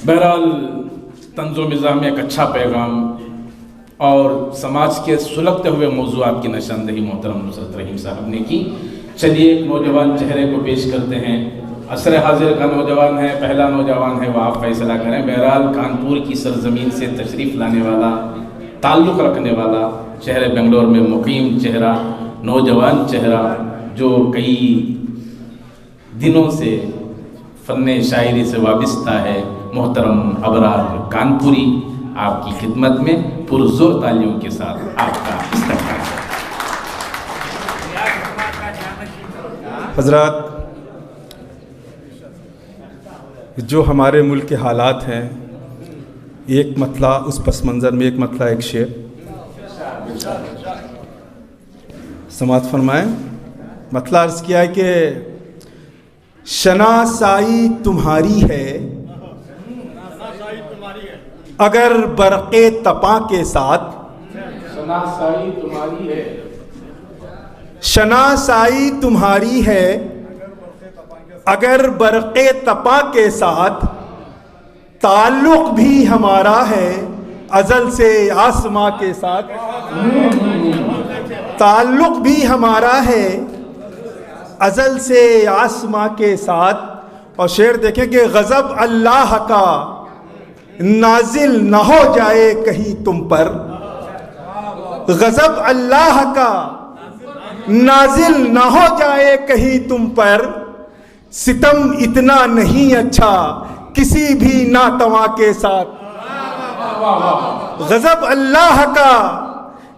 बहरहाल तंज़ो मिज़ाह में एक अच्छा पैगाम और समाज के सुलगते हुए मौज़ूआत की निशानदेही मोहतरम नुसरत रहीम साहब ने की। चलिए एक नौजवान चेहरे को पेश करते हैं। असर हाजिर का नौजवान है, पहला नौजवान है, वह आप फैसला करें। बहरहाल कानपुर की सरजमीन से तशरीफ़ लाने वाला, ताल्लुक़ रखने वाला, शहर बेंगलोर में मुकीम चेहरा, नौजवान चेहरा जो कई दिनों से फ़न शायरी से वाबस्ता है, मोहतरम अबरार कानपुरी आपकी खिदमत में पुरज़ोर तालियों के साथ आपका इस्तक़बाल है। हज़रात, जो हमारे मुल्क के हालात हैं, एक मतला उस पस मंज़र में एक मतला एक शेर समात फरमाएं। मतला अर्ज़ किया है कि शनासाई तुम्हारी है अगर बरक़े तपा के साथ, शनासाई तुम्हारी है, शनासाई तुम्हारी है अगर बरक़े तपा के साथ, ताल्लुक़ भी हमारा है अज़ल से आसमां के साथ, ताल्लुक़ भी हमारा है अज़ल से आसमां के साथ। और शेर देखें कि गज़ब अल्लाह का नाजिल न हो जाए कहीं तुम पर, गज़ब अल्लाह का नाजिल न हो जाए कहीं तुम पर, सितम इतना नहीं अच्छा किसी भी नातवा के साथ। गज़ब अल्लाह का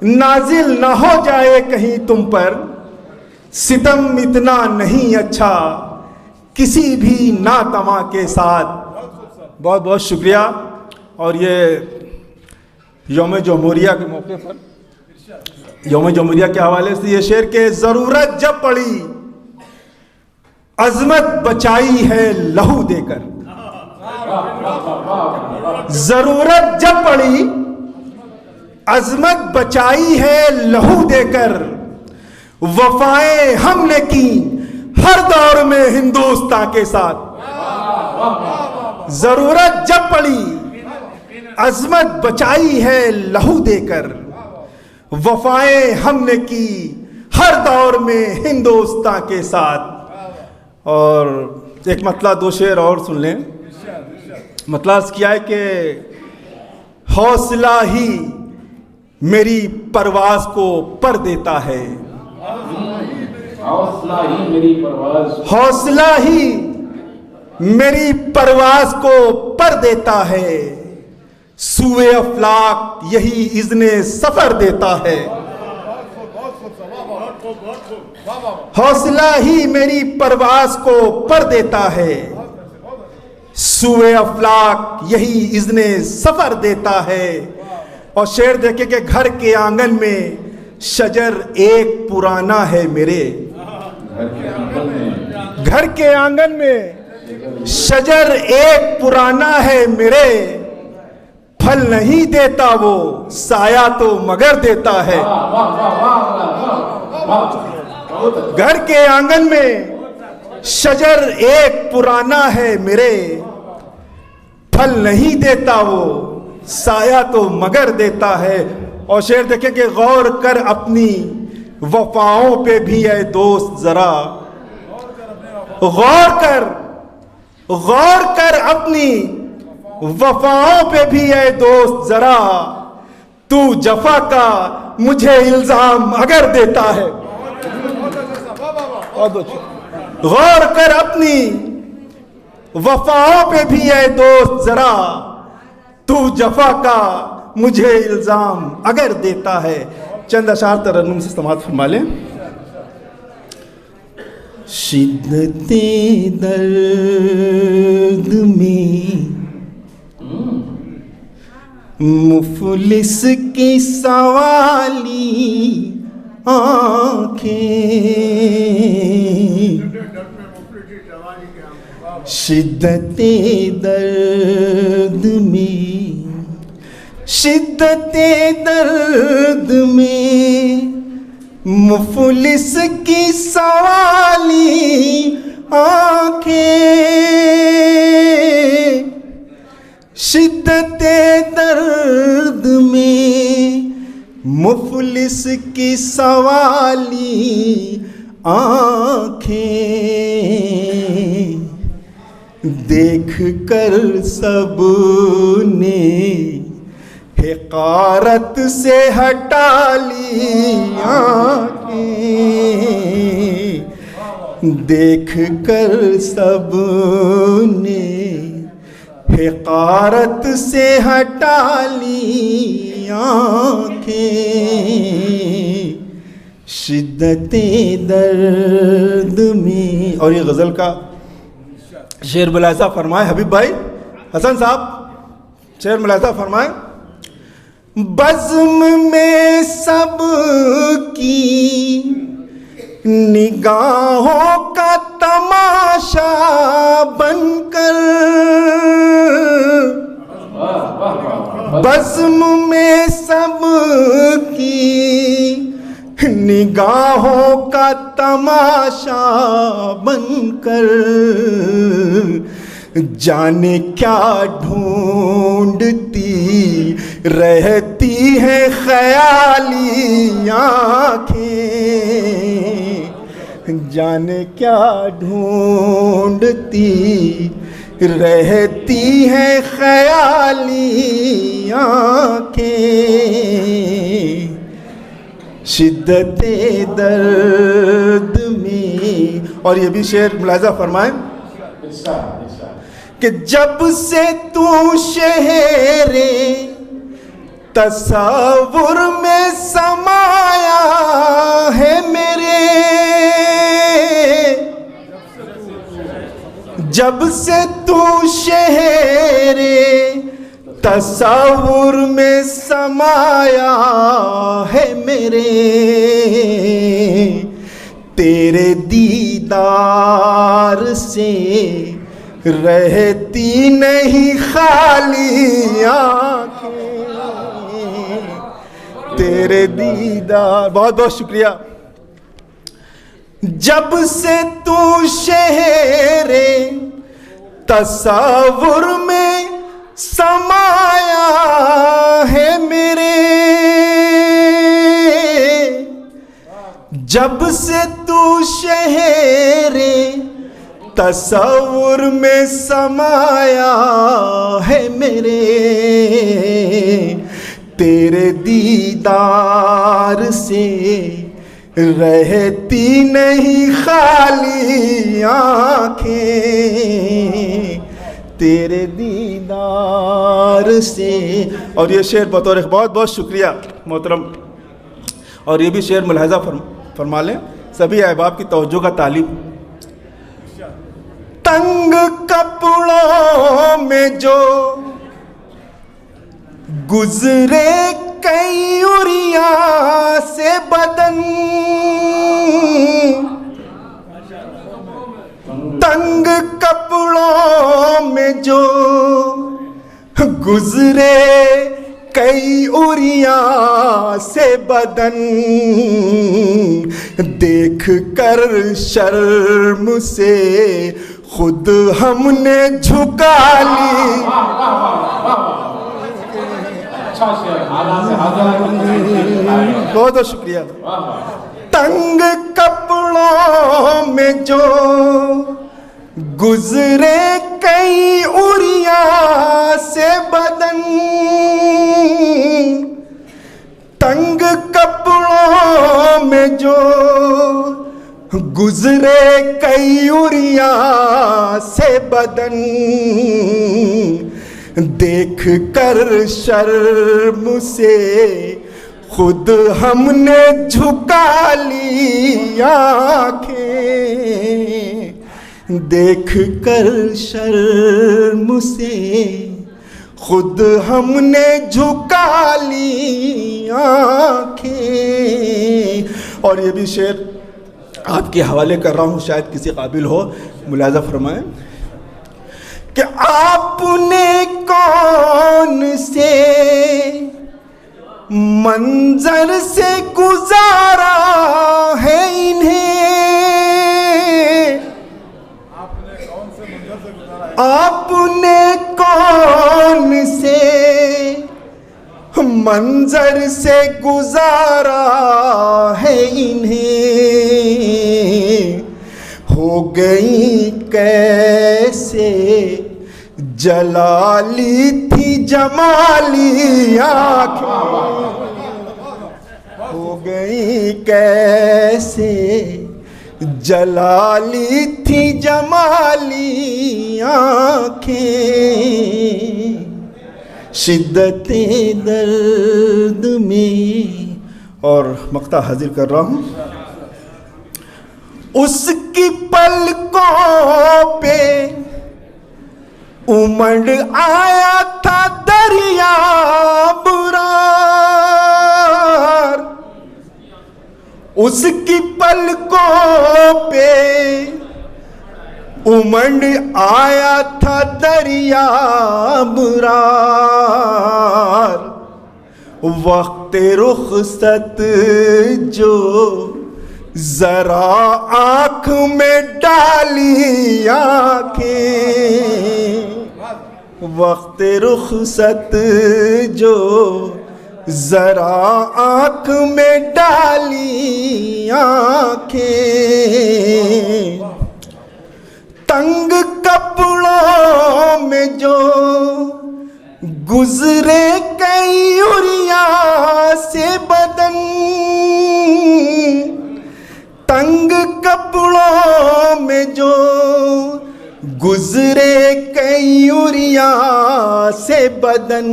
नाजिल न हो जाए कहीं तुम पर, सितम इतना नहीं अच्छा किसी भी नातवा के साथ। बहुत बहुत शुक्रिया। और ये यौम जमहूरिया के मौके पर, यौम जमहूरिया के हवाले से ये शेर के ज़रूरत जब पड़ी अज़मत बचाई है लहू देकर, ज़रूरत जब पड़ी अज़मत बचाई है लहू देकर, वफ़ाएं हमने की हर दौर में हिंदुस्तान के साथ। ज़रूरत जब पड़ी अज़मत बचाई है लहू देकर, वफ़ाएं हमने की हर दौर में हिंदुस्तान के साथ। और एक मतला दो शेर और सुन लें। मतला किया है कि हौसला ही मेरी परवाज़ को पर देता है, हौसला ही मेरी परवाज़, हौसला ही मेरी परवाज़ को पर देता है, सूए अफलाक यही इज़्ने सफ़र देता है। हौसला ही मेरी परवाज़ को पर देता है, सूए अफलाक यही इज़्ने सफ़र देता है। और शेर देखे कि घर के आंगन में शजर एक पुराना है मेरे, घर के आंगन में शजर एक पुराना है मेरे, फल नहीं देता वो साया तो मगर देता है। घर के आंगन में शजर एक पुराना है मेरे, फल नहीं देता वो साया तो मगर देता है। और शेर देखें कि गौर कर अपनी वफाओं पे भी है दोस्त जरा, गौर कर अपनी वफाओं पे भी है दोस्त जरा, तू जफा का मुझे इल्जाम अगर देता है। गौर कर अपनी वफाओं पे भी है दोस्त जरा, तू जफा का मुझे इल्जाम अगर देता है। चंद अशार तरन्नुम से समाअत फरमा लें। शिद्दते दर्द में मुफलिस की सवाली आँखें, शिद्दते दर्द में, शिद्दते दर्द में मुफलिस की सवाली आँखें, शिद्दते दर्द में मुफलिस की सवाली आँखें देख कर सबने हिकारत से हटा ली आँखें, देख कर सबने हिकारत से हटा ली आँखें। शिद्दते दर्द में। और ये गज़ल का शेर मुलाहिज़ा फरमाए हबीब भाई हसन साहब, शेर मुलाहिज़ा फरमाए। बज़्म में सब की निगाहों का तमाशा बनकर, बज़्म में सब की निगाहों का तमाशा बनकर, जाने क्या ढूंढती रहती है ख़याली आँखें, जाने क्या ढूंढती रहती है ख़याली आँखें। शिद्दते दर्द में। और ये भी शेर मुलाहिज़ा फरमाएं कि जब से तू शहरे तसव्वुर में समाया है मेरे, जब से तू शहरे तसव्वुर में समाया है मेरे, तेरे दीदार से रहती नहीं खाली आँखें, तेरे दीदार। बहुत बहुत शुक्रिया। जब से तू शहरे तसव्वुर में समाया है मेरे, जब से तू शहरे तसव्वुर में समाया है मेरे, तेरे दीदार से रहती नहीं खाली आँखें, तेरे दीदार से। और ये शेर बतौर बहुत बहुत शुक्रिया मोहतरम। और ये भी शेर मुलाहिज़ा फरमा लें सभी अहबाब की तवज्जो का तालिब। तंग कपड़ों में जो गुजरे कई उरिया से बदन, तंग कपड़ों में जो गुजरे कई उरिया से बदन, देख कर शर्म से खुद हमने झुका ली। बहुत बहुत शुक्रिया। तंग कपड़ों में जो गुजरे कई उरिया से बदन, तंग कपड़ों में जो गुजरे कई उरिया से बदन, देख कर शर्म से खुद हमने झुका ली आँखें, देख कर शर्म से खुद हमने झुका ली आँखें। और ये भी शेर आपके हवाले कर रहा हूँ, शायद किसी काबिल हो, मुलाहिज़ा फरमाएं कि आपने कौन से मंजर से गुजारा है इन्हें, आपने कौन मंजर से गुजारा है इन्हें, हो गई कैसे जलाली थी जमाली आँखें, हो गई कैसे जलाली थी जमाली आँखें, शिद्दते दर्द में। और मक्ता हाजिर कर रहा हूँ। उसकी पलकों पे उमड़ आया था दरिया बुरार, उसकी पलकों पे उमड़ आया था दरिया बुरार, वक्त रुखसत जो जरा आंख में डाली आंखें, वक्त रुखसत जो जरा आंख में डाली आंखें, तंग कपड़ों में जो गुजरे कई उरिया से बदन, तंग कपड़ों में जो गुजरे कई उरिया से बदन,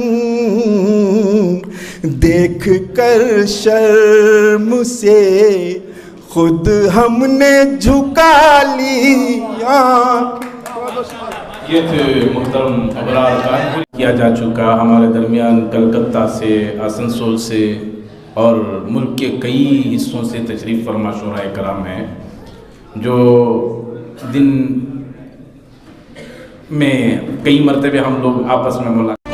देख कर शर्म से खुद हमने झुका लिया। ये थे मुहतरम अबरार का किया जा चुका हमारे दरमियान कलकत्ता से, आसनसोल से और मुल्क के कई हिस्सों से तशरीफ़ फरमा शुराए कराम हैं, जो दिन में कई मरतबे हम लोग आपस में मुलाकात